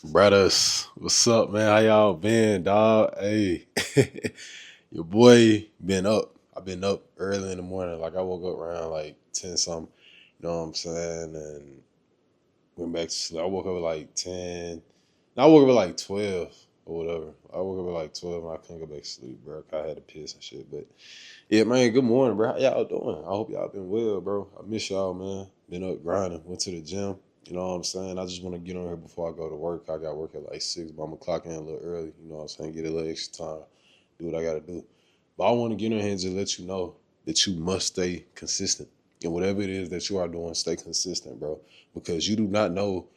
Brothers, what's up, man? How y'all been, dog? Hey, your boy been up. I've been up early in the morning. Like I woke up around like 10 something. You know what I'm saying? And went back to sleep. I woke up at like 10. No, I woke up at like 12 or whatever. I woke up at like 12 and I couldn't go back to sleep, bro. I had to piss and shit. But yeah, man, good morning, bro. How y'all doing? I hope y'all been well, bro. I miss y'all, man. Been up grinding. Went to the gym. You know what I'm saying? I just want to get on here before I go to work. I got work at like 6, but I'm going to clock in a little early. You know what I'm saying? Get a little extra time. Do what I got to do. But I want to get on here and just let you know that you must stay consistent. And whatever it is that you are doing, stay consistent, bro. Because you do not know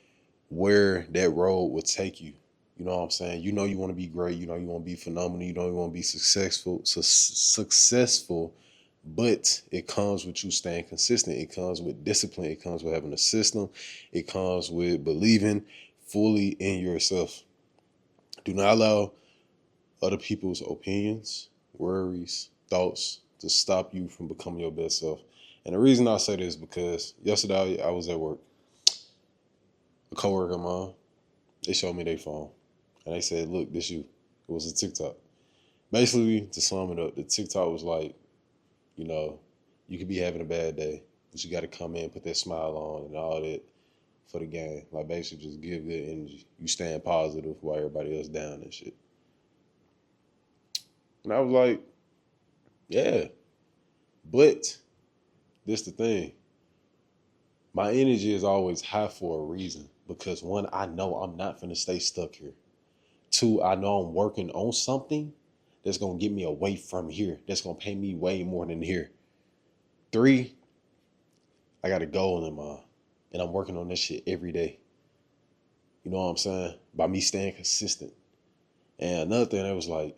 where that road will take you. You know what I'm saying? You know you want to be great. You know you want to be phenomenal. You know you want to be successful. But it comes with you staying consistent. It comes with discipline. It comes with having a system. It comes with believing fully in yourself. Do not allow other people's opinions, worries, thoughts to stop you from becoming your best self. And the reason I say this is because yesterday I was at work. A coworker of mine, they showed me their phone. And they said, look, this you. It was a TikTok. Basically, to sum it up, the TikTok was like, you know, you could be having a bad day, but you got to come in, put that smile on and all that for the game. Like, basically, just give good energy. You stand positive while everybody else down and shit. And I was like, yeah, but this the thing. My energy is always high for a reason because one, I know I'm not finna stay stuck here. Two, I know I'm working on something that's gonna get me away from here. That's gonna pay me way more than here. Three, I got a goal in mind, and I'm working on this shit every day. You know what I'm saying? By me staying consistent. And another thing that was like,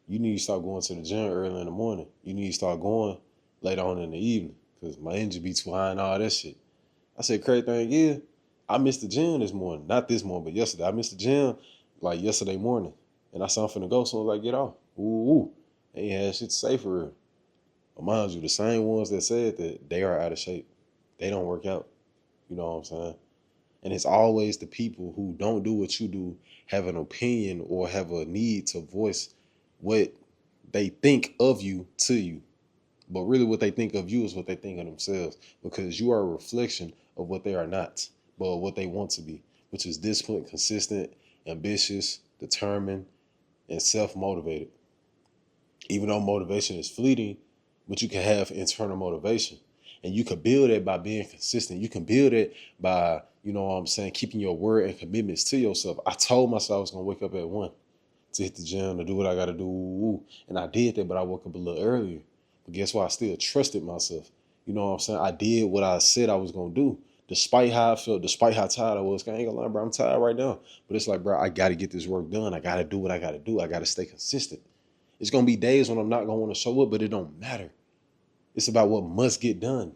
you need to start going to the gym early in the morning. You need to start going later on in the evening because my energy be too high and all that shit. I said, crazy thing is, I missed the gym this morning. Not this morning, but yesterday. I missed the gym like yesterday morning. And I said, I'm finna go as soon as I get off. Ooh. They ain't had shit to say for real. But mind you, the same ones that said that they are out of shape. They don't work out. You know what I'm saying? And it's always the people who don't do what you do have an opinion or have a need to voice what they think of you to you. But really what they think of you is what they think of themselves because you are a reflection of what they are not, but what they want to be, which is disciplined, consistent, ambitious, determined, and self-motivated. Even though motivation is fleeting, but you can have internal motivation. And you can build it by being consistent. You can build it by, you know what I'm saying, keeping your word and commitments to yourself. I told myself I was going to wake up at 1 to hit the gym, to do what I got to do. And I did that, but I woke up a little earlier. But guess what? I still trusted myself. You know what I'm saying? I did what I said I was going to do. Despite how I felt, despite how tired I was. I ain't gonna lie, bro, I'm tired right now. But it's like, bro, I got to get this work done. I got to do what I got to do. I got to stay consistent. It's going to be days when I'm not going to want to show up, but it don't matter. It's about what must get done.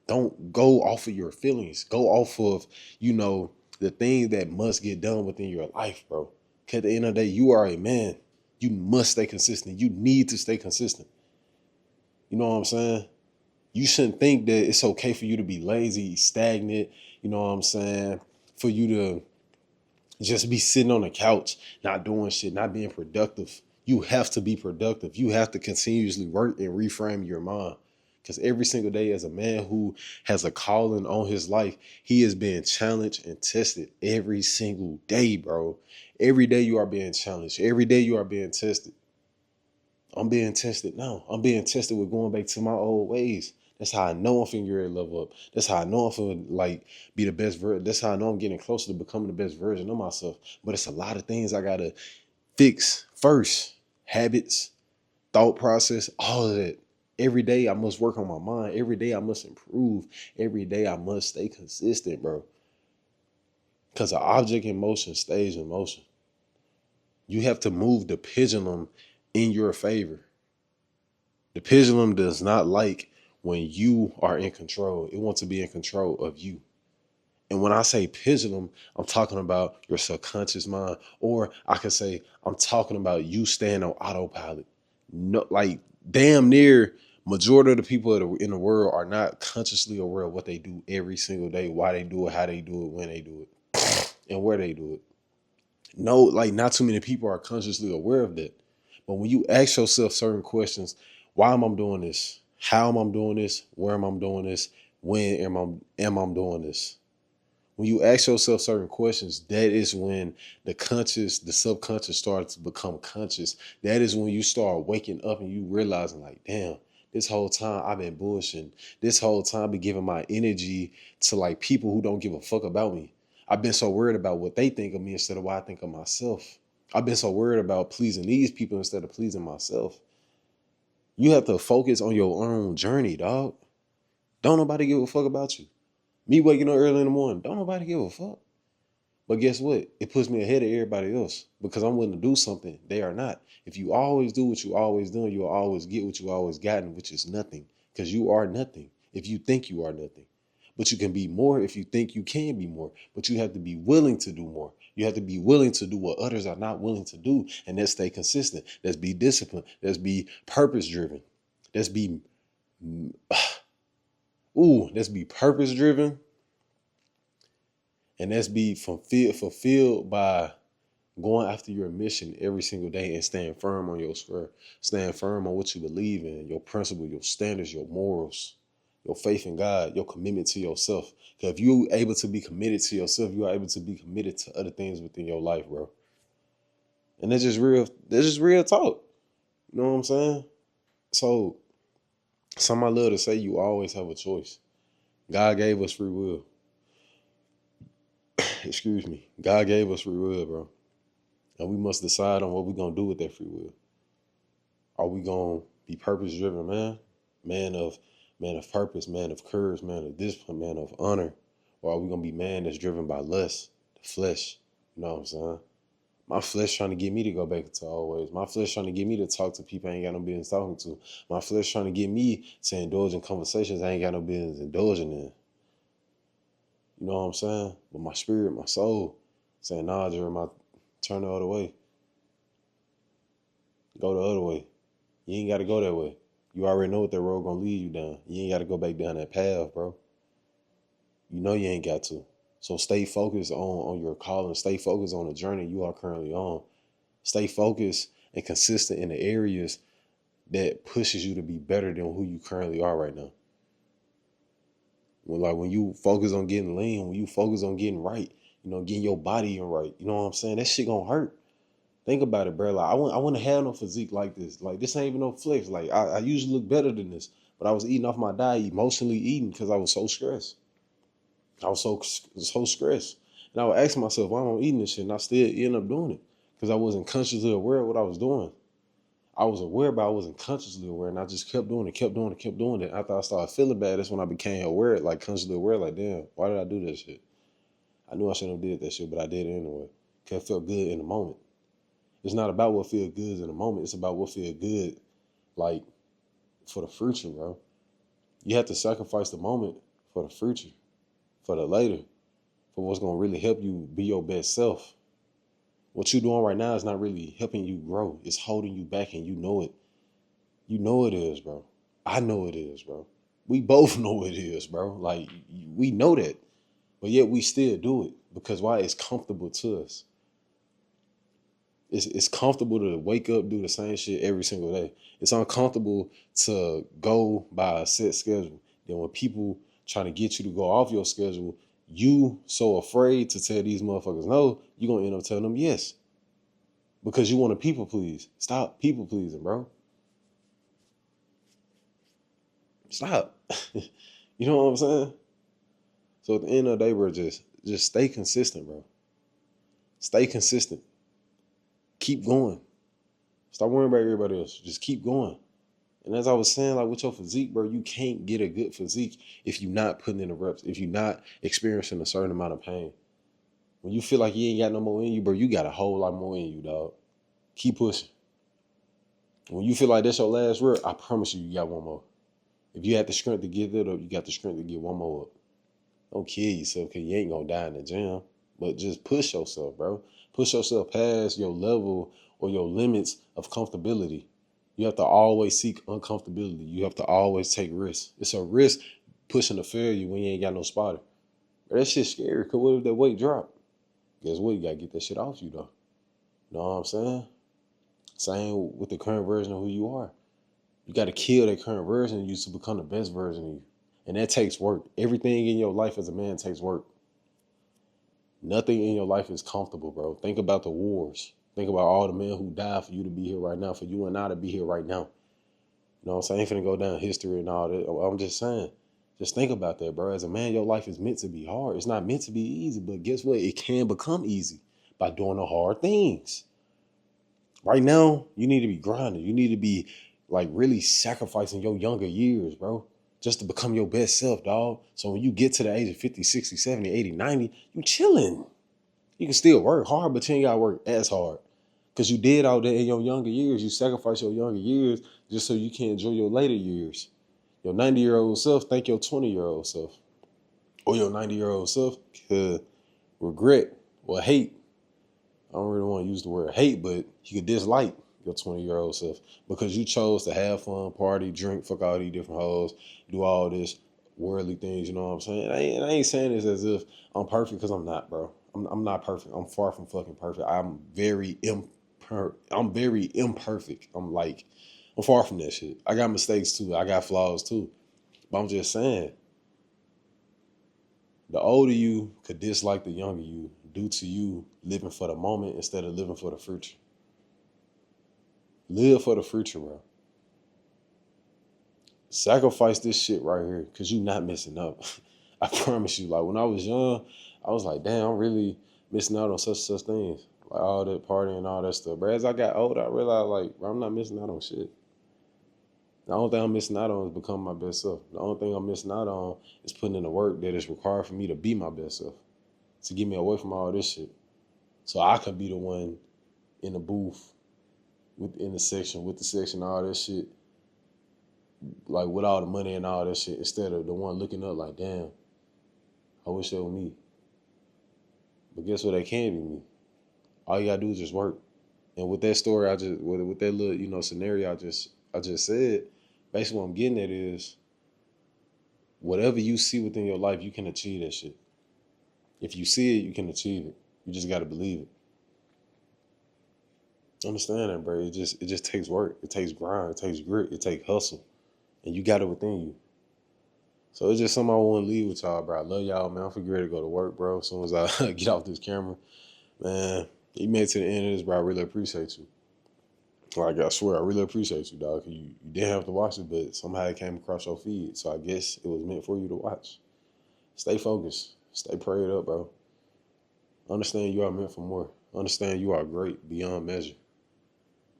Don't go off of your feelings. Go off of, the things that must get done within your life, bro. Because at the end of the day, you are a man. You must stay consistent. You need to stay consistent. You know what I'm saying? You shouldn't think that it's okay for you to be lazy, stagnant, you know what I'm saying? For you to just be sitting on the couch, not doing shit, not being productive. You have to be productive. You have to continuously work and reframe your mind. Because every single day, as a man who has a calling on his life, he is being challenged and tested every single day, bro. Every day you are being challenged. Every day you are being tested. I'm being tested now. I'm being tested with going back to my old ways. That's how I know I'm finna get ready to level up. That's how I know I'm finna be the best version. That's how I know I'm getting closer to becoming the best version of myself. But it's a lot of things I gotta fix first. Habits, thought process, all of that. Every day I must work on my mind. Every day I must improve. Every day I must stay consistent, bro. Because an object in motion stays in motion. You have to move the pendulum in your favor. The pendulum does not like when you are in control. It wants to be in control of you. And when I say pendulum, I'm talking about your subconscious mind, or I could say I'm talking about you staying on autopilot. No, like damn near majority of the people in the world are not consciously aware of what they do every single day, why they do it, how they do it, when they do it. and where they do it. No, like not too many people are consciously aware of that. But when you ask yourself certain questions, why am I doing this? How am I doing this? Where am I doing this? When am I doing this? When you ask yourself certain questions, that is when the subconscious starts to become conscious. That is when you start waking up and you realizing like, damn, this whole time I've been bullshitting. This whole time I've been giving my energy to like people who don't give a fuck about me. I've been so worried about what they think of me instead of what I think of myself. I've been so worried about pleasing these people instead of pleasing myself. You have to focus on your own journey, dog. Don't nobody give a fuck about you. Me waking up early in the morning, don't nobody give a fuck. But guess what? It puts me ahead of everybody else because I'm willing to do something they are not. If you always do what you always done, you'll always get what you always gotten, which is nothing. Because you are nothing if you think you are nothing. But you can be more if you think you can be more. But you have to be willing to do more. You have to be willing to do what others are not willing to do. And that's stay consistent. That's be disciplined. That's be purpose driven. That's be let's be purpose driven. And that's be fulfilled by going after your mission every single day and staying firm on your square, staying firm on what you believe in, your principle, your standards, your morals, your faith in God, your commitment to yourself. Because if you're able to be committed to yourself, you are able to be committed to other things within your life, bro. And that's just real talk. You know what I'm saying? So some I love to say you always have a choice. God gave us free will. Excuse me. God gave us free will, bro. And we must decide on what we're going to do with that free will. Are we going to be purpose driven, man? Man of purpose, man of courage, man of discipline, man of honor? Or are we going to be man that's driven by lust, the flesh? You know what I'm saying? My flesh trying to get me to go back to old ways. My flesh trying to get me to talk to people I ain't got no business talking to. My flesh trying to get me to indulge in conversations I ain't got no business indulging in. You know what I'm saying? But my spirit, my soul, saying, nah, Jeremiah, turn the other way. Go the other way. You ain't got to go that way. You already know what that road gonna lead you down. You ain't got to go back down that path, bro. You know you ain't got to. So stay focused on your calling. Stay focused on the journey you are currently on. Stay focused and consistent in the areas that pushes you to be better than who you currently are right now. When you focus on getting lean, when you focus on getting right, getting your body in right, you know what I'm saying? That shit gonna hurt. Think about it, bro. Like I wouldn't have no physique like this. Like this ain't even no flex. Like I usually look better than this, but I was eating off my diet, emotionally eating because I was so stressed. I was so stressed, and I would ask myself, why am I eating this shit? And I still end up doing it because I wasn't consciously aware of what I was doing. I was aware, but I wasn't consciously aware, and I just kept doing it. After I started feeling bad, that's when I became aware, like consciously aware, like, damn, why did I do that shit? I knew I shouldn't have did that shit, but I did it anyway. Cause it felt good in the moment. It's not about what feels good in the moment. It's about what feels good, like, for the future, bro. You have to sacrifice the moment for the future, for the later, for what's gonna really help you be your best self. What you're doing right now is not really helping you grow. It's holding you back, and you know it. You know it is, bro. I know it is, bro. We both know it is, bro. Like, we know that. But yet we still do it. Because why? It's comfortable to us. It's comfortable to wake up, do the same shit every single day. It's uncomfortable to go by a set schedule. Then when people trying to get you to go off your schedule, you so afraid to tell these motherfuckers no, you're going to end up telling them yes. Because you want to people please. Stop people pleasing, bro. Stop. You know what I'm saying? So at the end of the day, bro, just stay consistent, bro. Stay consistent. Keep going. Stop worrying about everybody else. Just keep going. And as I was saying, like with your physique, bro, you can't get a good physique if you're not putting in the reps, if you're not experiencing a certain amount of pain. When you feel like you ain't got no more in you, bro, you got a whole lot more in you, dog. Keep pushing. When you feel like that's your last rep, I promise you got one more. If you had the strength to get that up, you got the strength to get one more up. Don't kill yourself because you ain't going to die in the gym. But just push yourself, bro. Push yourself past your level or your limits of comfortability. You have to always seek uncomfortability. You have to always take risks. It's a risk pushing to failure when you ain't got no spotter. But that shit's scary because what if that weight drop? Guess what? You gotta get that shit off you though. You know what I'm saying? Same with the current version of who you are. You gotta kill that current version of you to become the best version of you. And that takes work. Everything in your life as a man takes work. Nothing in your life is comfortable, bro. Think about the wars. Think about all the men who died for you to be here right now, for you and I to be here right now. You know what I'm saying? I ain't finna go down history and all that. I'm just saying, just think about that, bro. As a man, your life is meant to be hard. It's not meant to be easy, but guess what? It can become easy by doing the hard things. Right now, you need to be grinding. You need to be like really sacrificing your younger years, bro, just to become your best self, dog. So when you get to the age of 50, 60, 70, 80, 90, you chilling. You can still work hard, but you ain't got to work as hard. Because you did all that in your younger years. You sacrificed your younger years just so you can enjoy your later years. Your 90-year-old self, thank your 20-year-old self. Or your 90-year-old self could regret or hate. I don't really want to use the word hate, but you could dislike your 20-year-old self because you chose to have fun, party, drink, fuck all these different hoes, do all this worldly things, you know what I'm saying? I ain't saying this as if I'm perfect because I'm not, bro. I'm not perfect. I'm far from fucking perfect. I'm very imperfect. I'm far from that shit. I got mistakes too. I got flaws too. But I'm just saying, the older you could dislike the younger you due to you living for the moment instead of living for the future. Live for the future, bro. Sacrifice this shit right here because you're not missing up. I promise you. Like when I was young, I was like, damn, I'm really missing out on such things. Like all that partying and all that stuff. But as I got older, I realized like, bro, I'm not missing out on shit. The only thing I'm missing out on is becoming my best self. The only thing I'm missing out on is putting in the work that is required for me to be my best self. To get me away from all this shit. So I could be the one in the booth, in the section, with the section, all that shit. Like with all the money and all that shit, instead of the one looking up like, damn, I wish that was me. But guess what? That can be me. All you gotta do is just work. And with that story, with that little, scenario I just said, basically what I'm getting at is whatever you see within your life, you can achieve that shit. If you see it, you can achieve it. You just gotta believe it. Understand that, bro. It just takes work. It takes grind. It takes grit. It takes hustle. And you got it within you. So it's just something I want to leave with y'all, bro. I love y'all, man. I'm finna get ready to go to work, bro. As soon as I get off this camera. Man, you made it to the end of this, bro. I really appreciate you. Like, I swear, I really appreciate you, dog. You didn't have to watch it, but somehow it came across your feed. So I guess it was meant for you to watch. Stay focused. Stay prayed up, bro. Understand you are meant for more. Understand you are great beyond measure.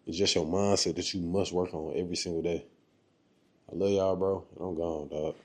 It's just your mindset that you must work on every single day. I love y'all, bro. And I'm gone, dog.